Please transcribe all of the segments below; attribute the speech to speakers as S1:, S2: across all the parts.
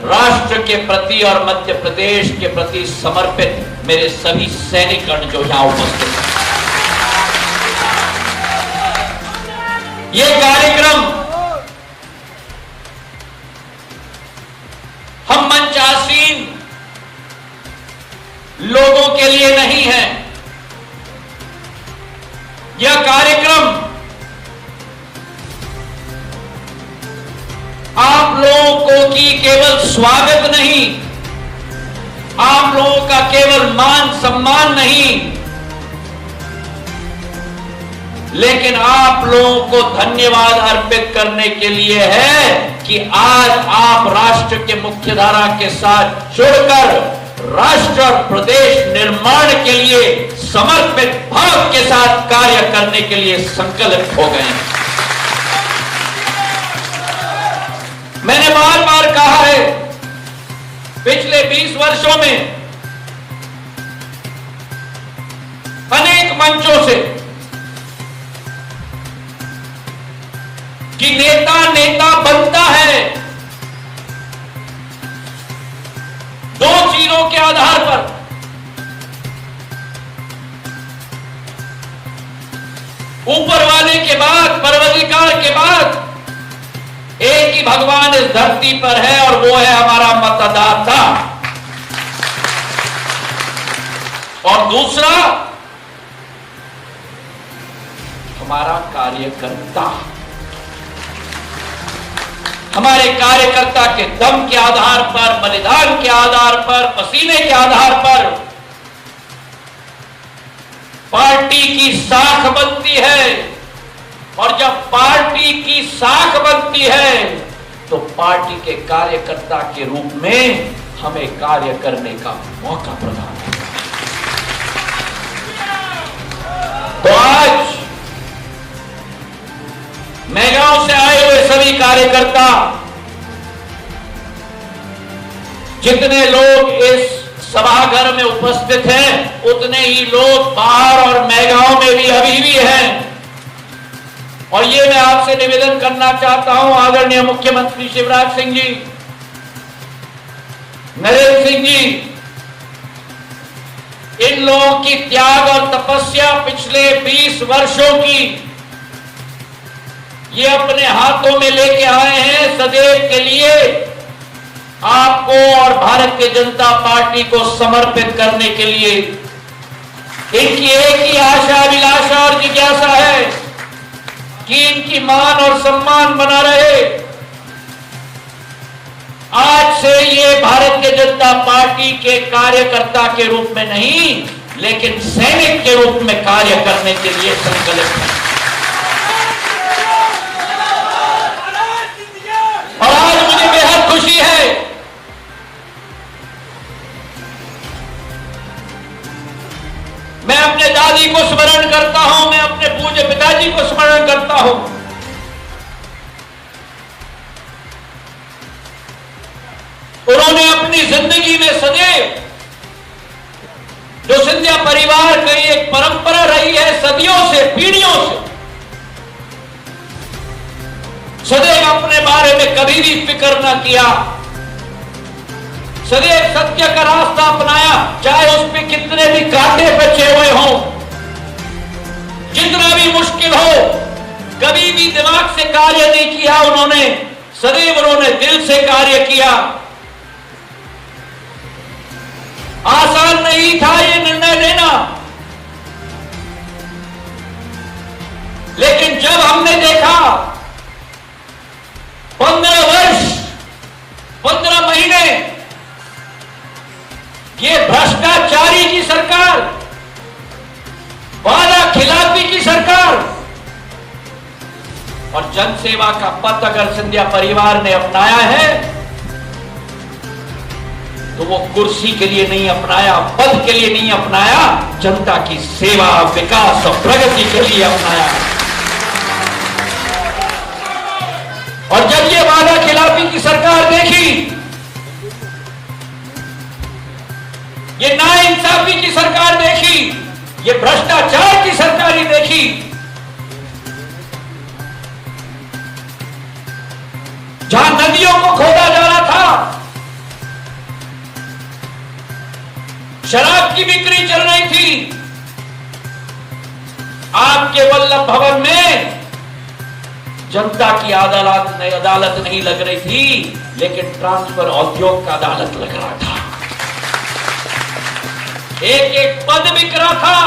S1: राष्ट्र के प्रति और मध्य प्रदेश के प्रति समर्पित मेरे सभी सैनिकगण जो यहां उपस्थित हैं। ये कार्यक्रम हम मंचासीन लोगों के लिए नहीं है। यह कार्यक्रम आप लोगों को की केवल स्वागत नहीं, आप लोगों का केवल मान सम्मान नहीं, लेकिन आप लोगों को धन्यवाद अर्पित करने के लिए है कि आज आप राष्ट्र के मुख्यधारा के साथ जुड़कर राष्ट्र और प्रदेश निर्माण के लिए समर्पित भाव के साथ कार्य करने के लिए संकल्पित हो गए हैं। मैंने बार बार कहा है, पिछले 20 वर्षों में अनेक मंचों से कि नेता नेता बनता है दो चीजों के आधार पर। ऊपर वाले के बाद, परवरदिगार के बाद एक ही भगवान इस धरती पर है और वो है हमारा मतदाता, और दूसरा हमारा कार्यकर्ता। हमारे कार्यकर्ता के दम के आधार पर, बलिदान के आधार पर, पसीने के आधार पर पार्टी की साख बनती है, और जब पार्टी की साख बनती है तो पार्टी के कार्यकर्ता के रूप में हमें कार्य करने का मौका प्रदान होता है। तो आज मेगांव से आए हुए सभी कार्यकर्ता, जितने लोग इस सभागार में उपस्थित हैं, उतने ही लोग बाहर और मेगांव में भी अभी भी हैं। और ये मैं आपसे निवेदन करना चाहता हूं, आदरणीय मुख्यमंत्री शिवराज सिंह जी, नरेंद्र सिंह जी, इन लोगों की त्याग और तपस्या पिछले 20 वर्षों की ये अपने हाथों में लेके आए हैं सदैव के लिए आपको और भारतीय जनता पार्टी को समर्पित करने के लिए। इनकी एक ही आशा, अभिलाषा और जिज्ञासा है कि इनकी मान और सम्मान बना रहे। आज से ये भारतीय जनता पार्टी के कार्यकर्ता के रूप में नहीं, लेकिन सैनिक के रूप में कार्य करने के लिए संकल्पित है। और आज मुझे बेहद खुशी है मैं अपने दादी को स्मरण करता हूं, मैं अपने पूज्य पिताजी को स्मरण करता हूं। उन्होंने अपनी जिंदगी में सदैव, जो सिंधिया परिवार की एक परंपरा रही है सदियों से, पीढ़ियों से, सदैव अपने बारे में कभी भी फिक्र न किया, सदैव सत्य का रास्ता अपनाया, चाहे उस पे कितने भी कांटे बचे हुए हों, जितना भी मुश्किल हो, कभी भी दिमाग से कार्य नहीं किया उन्होंने, सदैव उन्होंने दिल से कार्य किया। आसान नहीं था ये निर्णय लेना, लेकिन जब हमने देखा 15 वर्ष, 15 महीने ये भ्रष्टाचारी की सरकार, वादा खिलाफी की सरकार, और जनसेवा का पथ अगर सिंधिया परिवार ने अपनाया है तो वो कुर्सी के लिए नहीं अपनाया, पद के लिए नहीं अपनाया, जनता की सेवा, विकास और प्रगति के लिए अपनाया। और जब ये वादा खिलाफी की सरकार देखी, ये नाइंसाफी की सरकार देखी, ये भ्रष्टाचार की सरकार देखी, जहां नदियों को खोदा जा रहा था, शराब की बिक्री चल रही थी। आपके वल्लभ भवन में जनता की अदालत नहीं लग रही थी, लेकिन ट्रांसफर उद्योग का अदालत लग रहा था। एक एक पद बिक रहा था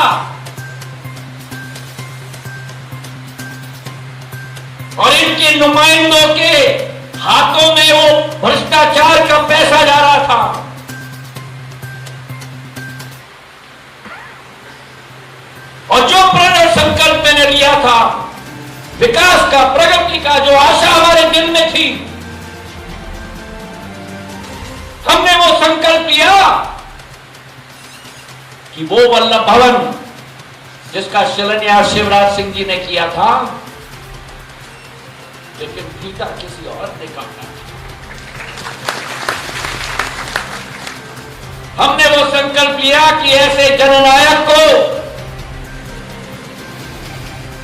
S1: और इनके नुमाइंदों के हाथों में वो भ्रष्टाचार का पैसा जा रहा था। और जो प्रण संकल्प मैंने लिया था, विकास का, प्रगति का, जो आशा हमारे दिल में थी, हमने वो संकल्प लिया कि वो वल्लभ भवन जिसका शिलान्यास शिवराज सिंह जी ने किया था, लेकिन फीता किसी और ने काटा। हमने वो संकल्प लिया कि ऐसे जननायक को,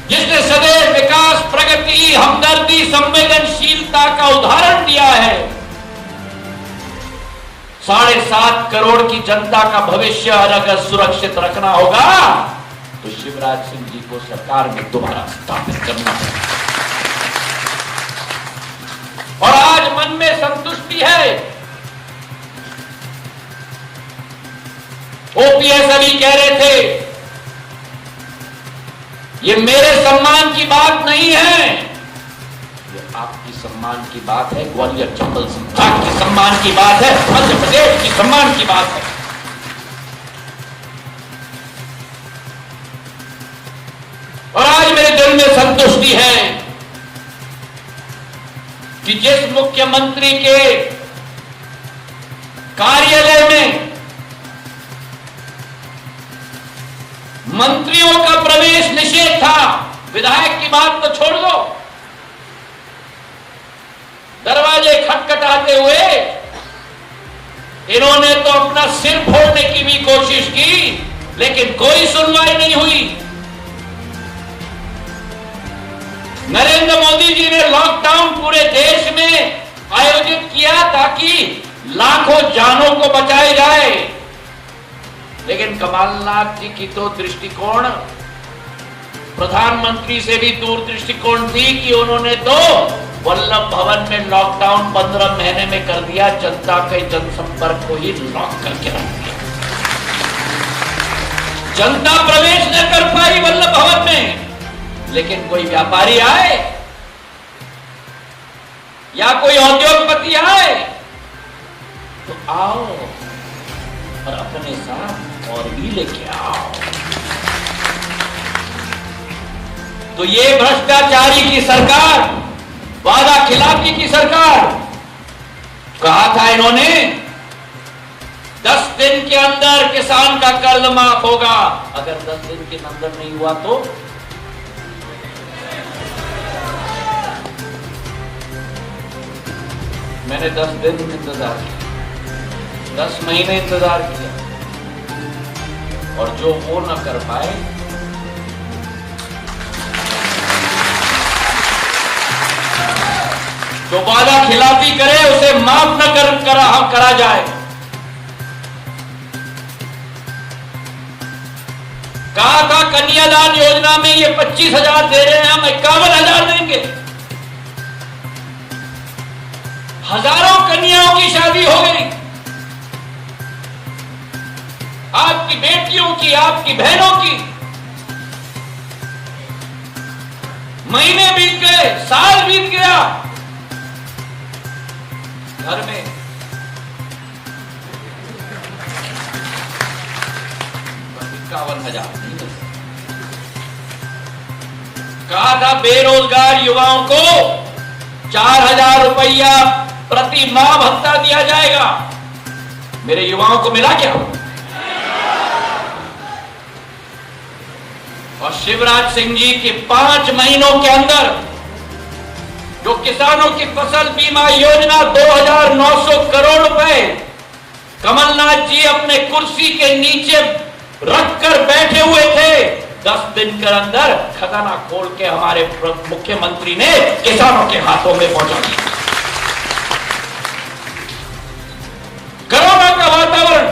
S1: जिसने सदैव विकास, प्रगति, हमदर्दी, संवेदनशीलता का उदाहरण दिया है, 7.5 करोड़ की जनता का भविष्य अगर सुरक्षित रखना होगा तो शिवराज सिंह जी को सरकार में दोबारा स्थापित करना होगा। और आज मन में संतुष्टि है। ओपीएस अभी कह रहे थे, ये मेरे सम्मान की बात नहीं है, ये आपकी सम्मान की बात है, ग्वालियर चंबल संभाग की सम्मान की बात है, मध्य प्रदेश की सम्मान की बात है। और आज मेरे दिल में संतुष्टि है कि जिस मुख्यमंत्री के कार्यालय में मंत्रियों का प्रवेश निषेध था, विधायक की बात तो छोड़ दो, दरवाजे खटखटाते हुए इन्होंने तो अपना सिर फोड़ने की भी कोशिश की, लेकिन कोई सुनवाई नहीं हुई। नरेंद्र मोदी जी ने लॉकडाउन पूरे देश में आयोजित किया ताकि लाखों जानों को बचाया जाए, लेकिन कमलनाथ जी की तो दृष्टिकोण प्रधानमंत्री से भी दूर दृष्टिकोण थी कि उन्होंने तो वल्लभ भवन में लॉकडाउन 15 महीने में कर दिया, जनता के जनसंपर्क को ही लॉक करके रख दिया। जनता प्रवेश न कर पाई वल्लभ भवन में, लेकिन कोई व्यापारी आए या कोई उद्योगपति आए तो आओ और अपने साथ और भी लेके आओ। तो ये भ्रष्टाचारी की सरकार, वादा खिलाफी की सरकार, कहा था इन्होंने 10 दिन के अंदर किसान का कर्ज माफ होगा। अगर 10 दिन के अंदर नहीं हुआ तो मैंने 10 दिन इंतजार किया, 10 महीने इंतजार किया, और जो वो न कर पाए, जो वादा खिलाफी करे उसे माफ न करा जाए। कहा था कन्यादान योजना में ये 25,000 दे रहे हैं, हम 51,000 देंगे। हजारों कन्याओं की शादी हो गई, आपकी बेटियों की, आपकी बहनों की। महीने बीत गए, साल बीत गया, घर में 51,000 नहीं मिले। कहा था बेरोजगार युवाओं को 4,000 रुपया प्रति माह भत्ता दिया जाएगा। मेरे युवाओं को मिला क्या? और शिवराज सिंह जी के 5 महीनों के अंदर जो किसानों की फसल बीमा योजना 2,900 करोड़ रुपए कमलनाथ जी अपने कुर्सी के नीचे रखकर बैठे हुए थे, 10 दिन के अंदर खजाना खोल के हमारे मुख्यमंत्री ने किसानों के हाथों में पहुंचा दिया। कोरोना का वातावरण,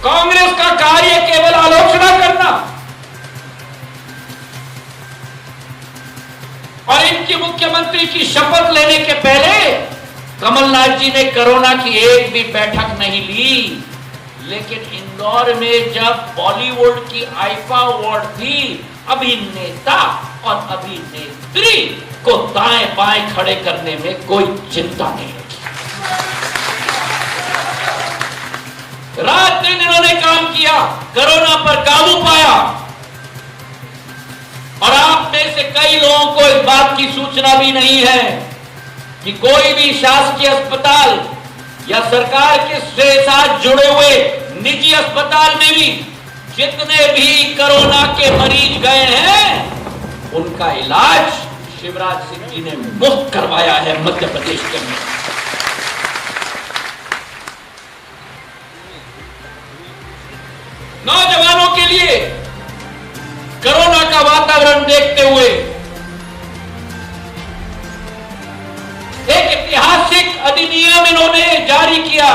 S1: कांग्रेस का कार्य केवल आलोचना करना और इनकी मुख्यमंत्री की शपथ लेने के पहले कमलनाथ जी ने कोरोना की एक भी बैठक नहीं ली। लेकिन इंदौर में जब बॉलीवुड की आईफा अवार्ड थी, अभिनेता और अभिनेत्री को दाएं बाएं खड़े करने में कोई चिंता नहीं रखी। रात दिन इन्होंने काम किया, कोरोना पर काबू पाया। और आप में से कई लोगों को इस बात की सूचना भी नहीं है कि कोई भी शासकीय अस्पताल या सरकार के साथ जुड़े हुए निजी अस्पताल में भी जितने भी कोरोना के मरीज गए हैं, उनका इलाज शिवराज सिंह जी ने मुफ्त करवाया है मध्य प्रदेश के अंदर। नौजवानों के लिए कोरोना का वातावरण देखते हुए एक ऐतिहासिक अधिनियम इन्होंने जारी किया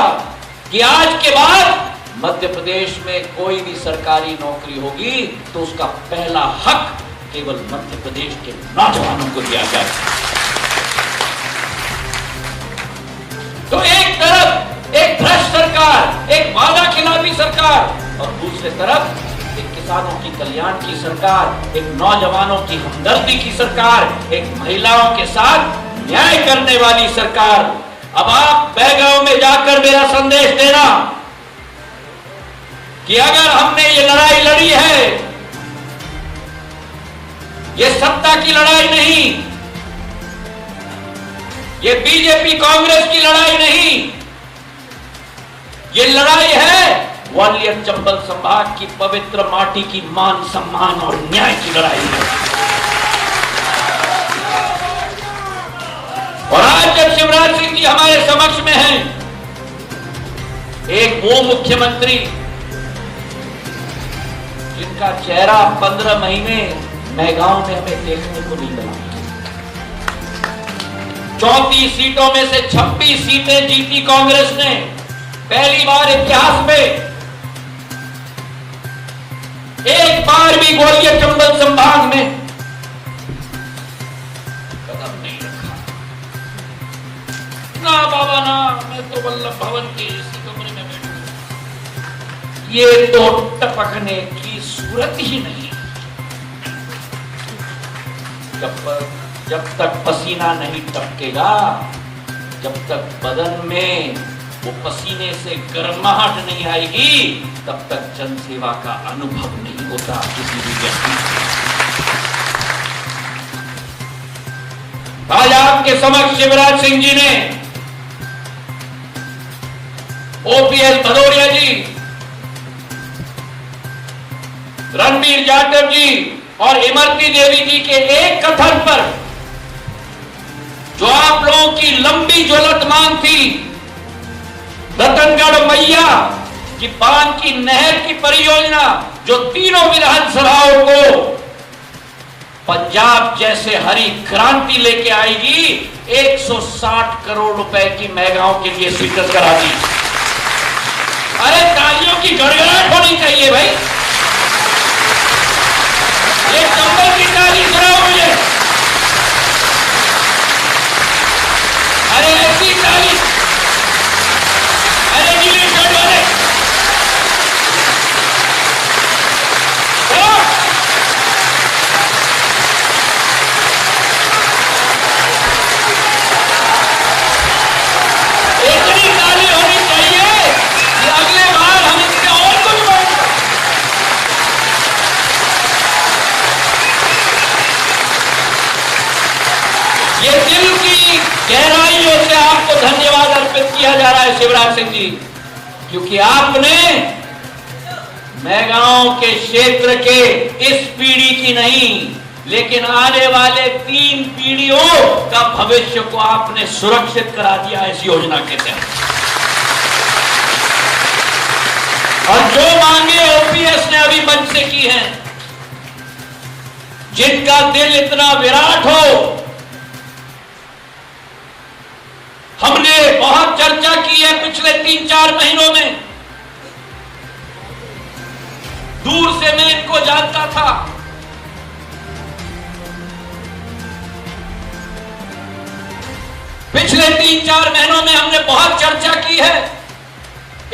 S1: कि आज के बाद मध्य प्रदेश में कोई भी सरकारी नौकरी होगी तो उसका पहला हक केवल मध्य प्रदेश के नौजवानों को दिया जाए। तो एक तरफ एक भ्रष्ट सरकार, एक वादा खिलाफी सरकार, और दूसरी तरफ एक किसानों की कल्याण की सरकार, एक नौजवानों की हमदर्दी की सरकार, एक महिलाओं के साथ न्याय करने वाली सरकार। अब आप बेगांव में जाकर मेरा संदेश देना कि अगर हमने ये लड़ाई लड़ी है, ये सत्ता की लड़ाई नहीं, ये बीजेपी कांग्रेस की लड़ाई नहीं, ये लड़ाई है ग्वालियर चंबल संभाग की पवित्र माटी की मान सम्मान और न्याय की लड़ाई है। और आज जब शिवराज सिंह जी हमारे समक्ष में हैं, एक वो मुख्यमंत्री जिनका चेहरा 15 महीने मैगांव में हमें देखने को नहीं मिला। 34 सीटों में से 26 सीटें जीती कांग्रेस ने, पहली बार इतिहास में। एक बार भी ग्वालियर चंबल संभाग में कदम नहीं रखा। ना बाबा ना, मैं तो वल्लभ भवन के इसी कमरे में बैठा, ये तो टपकने की सूरत ही नहीं। जब तक पसीना नहीं टपकेगा, जब तक बदन में वो पसीने से गर्माहट नहीं आएगी, तब तक जनसेवा का अनुभव नहीं होता किसी भी व्यक्ति। आज आपके समक्ष शिवराज सिंह जी ने ओपीएस भदौरिया जी, रणबीर जाटव जी और इमरती देवी जी के एक कथन पर, जो आप लोगों की लंबी ज्वलंत मांग थी, रतनगढ़ मैया की बांध की नहर की परियोजना, जो तीनों विधानसभाओं को पंजाब जैसे हरी क्रांति लेके आएगी, 160 करोड़ रुपए की मैगांव के लिए स्वीकृत करा दी। अरे तालियों की गड़गड़ाहट होनी चाहिए भाई, ये चंबल की ताली सुनाओ मुझे। अरे ऐसी ताली, अरे नीले शर्ट वाले, इतनी ताली होनी चाहिए कि अगले बार हम इससे और कुछ बढ़। ये दिल की गहराइयों से आपको धन्यवाद अर्पित किया जा रहा है शिवराज सिंह जी, क्योंकि आपने मैगांव के क्षेत्र के इस पीढ़ी की नहीं, लेकिन आने वाले 3 पीढ़ियों का भविष्य को आपने सुरक्षित करा दिया इस योजना के तहत। और जो मांगे ओपीएस ने अभी मंच से की हैं, जिनका दिल इतना विराट हो, हमने बहुत चर्चा की है पिछले 3-4 महीनों में जानता था। पिछले 3-4 महीनों में हमने बहुत चर्चा की है।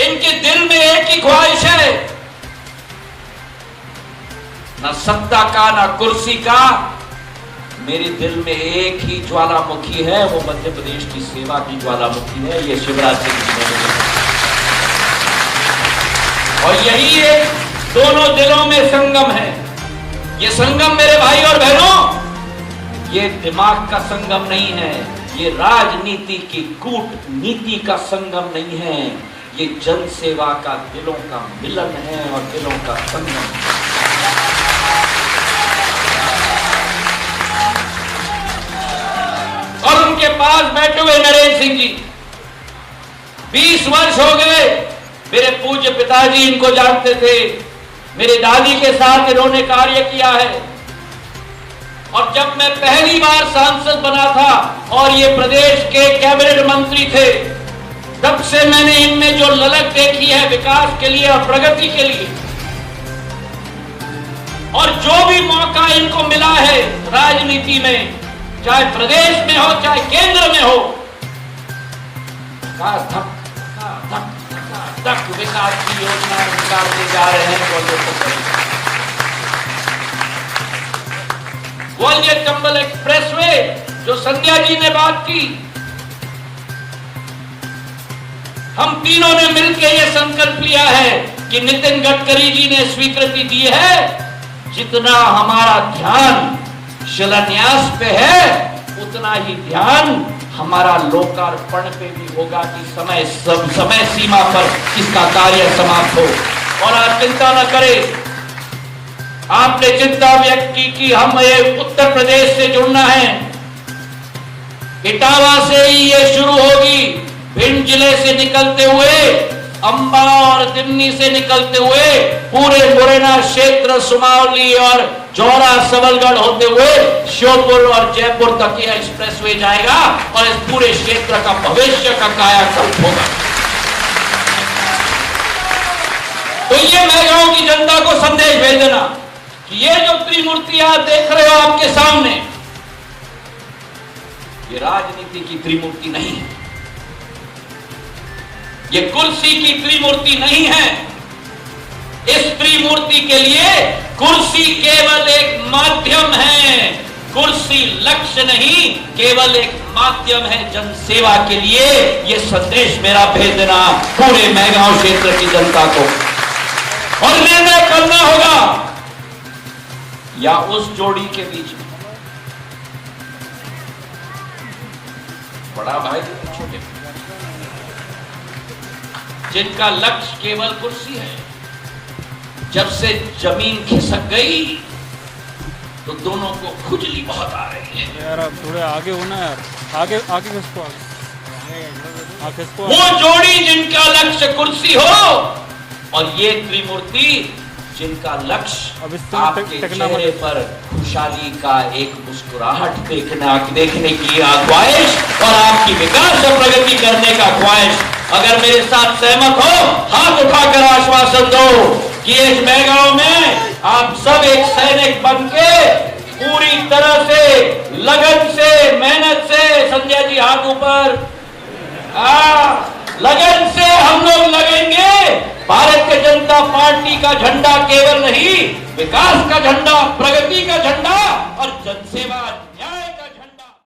S1: इनके दिल में एक ही ख्वाहिश है, ना सत्ता का ना कुर्सी का। मेरे दिल में एक ही ज्वालामुखी है, वो मध्य प्रदेश की सेवा की ज्वालामुखी है, ये शिवराज सिंह। और यही एक दोनों दिलों में संगम है। ये संगम मेरे भाई और बहनों, ये दिमाग का संगम नहीं है, ये राजनीति की कूटनीति का संगम नहीं है, ये जन सेवा का दिलों का मिलन है और दिलों का संगम। और उनके पास बैठे हुए नरेंद्र सिंह जी, 20 वर्ष हो गए। मेरे पूज्य पिताजी इनको जानते थे, मेरी दादी के साथ इन्होंने कार्य किया है। और जब मैं पहली बार सांसद बना था और ये प्रदेश के कैबिनेट मंत्री थे, तब से मैंने इनमें जो ललक देखी है विकास के लिए और प्रगति के लिए। और जो भी मौका इनको मिला है राजनीति में, चाहे प्रदेश में हो चाहे केंद्र में हो, धक विकास की योजना निकालने जा रहे हैं। ग्वालियर चंबल एक्सप्रेसवे जो संध्या जी ने बात की, हम तीनों ने मिलकर यह संकल्प लिया है कि नितिन गडकरी जी ने स्वीकृति दी है, जितना हमारा ध्यान शिलान्यास पे है उतना ही ध्यान हमारा लोकार्पण पे भी होगा कि समय सीमा पर इसका कार्य समाप्त हो। और आप चिंता न करें, आपने चिंता व्यक्त की कि हमें उत्तर प्रदेश से जुड़ना है। इटावा से ही ये शुरू होगी, भिंड जिले से निकलते हुए, अंबा और दिमनी से निकलते हुए पूरे मुरैना क्षेत्र, सुमावली और जौरा सबलगढ़ होते हुए श्योपुर और जयपुर तक यह एक्सप्रेसवे जाएगा और इस पूरे क्षेत्र का भविष्य का कायाकल्प होगा। तो ये मैं गांव की जनता को संदेश भेज देना कि ये जो त्रिमूर्ति आप देख रहे हो आपके सामने, ये राजनीति की त्रिमूर्ति नहीं है, ये कुर्सी की त्रिमूर्ति नहीं है। इस त्रिमूर्ति के लिए कुर्सी केवल एक माध्यम है, कुर्सी लक्ष्य नहीं, केवल एक माध्यम है जनसेवा के लिए। यह संदेश मेरा भेज देना पूरे मैगांव क्षेत्र की जनता को। और निर्णय करना होगा या उस जोड़ी के बीच में, बड़ा भाई छोटे, जिनका लक्ष्य केवल कुर्सी है। जब से जमीन खिसक गई तो दोनों को खुजली बहुत आ रही है।
S2: यार अब थोड़े आगे होना यार, आगे आगे किसको,
S1: वो जोड़ी जिनका लक्ष्य कुर्सी हो और ये त्रिमूर्ति जिनका लक्ष्य आपके चेहरे पर खुशहाली का एक मुस्कुराहट देखने की ख्वाहिश और आपकी विकास और प्रगति करने का ख्वाहिश। अगर मेरे साथ सहमत हो, हाथ उठाकर आश्वासन दो कि इस मैगांव में आप सब एक सैनिक बनके पूरी तरह से, लगन से, मेहनत से, संजय जी हाथ ऊपर, लगन से हम लोग लगेंगे। भारतीय जनता पार्टी का झंडा केवल नहीं, विकास का झंडा, प्रगति का झंडा और जनसेवा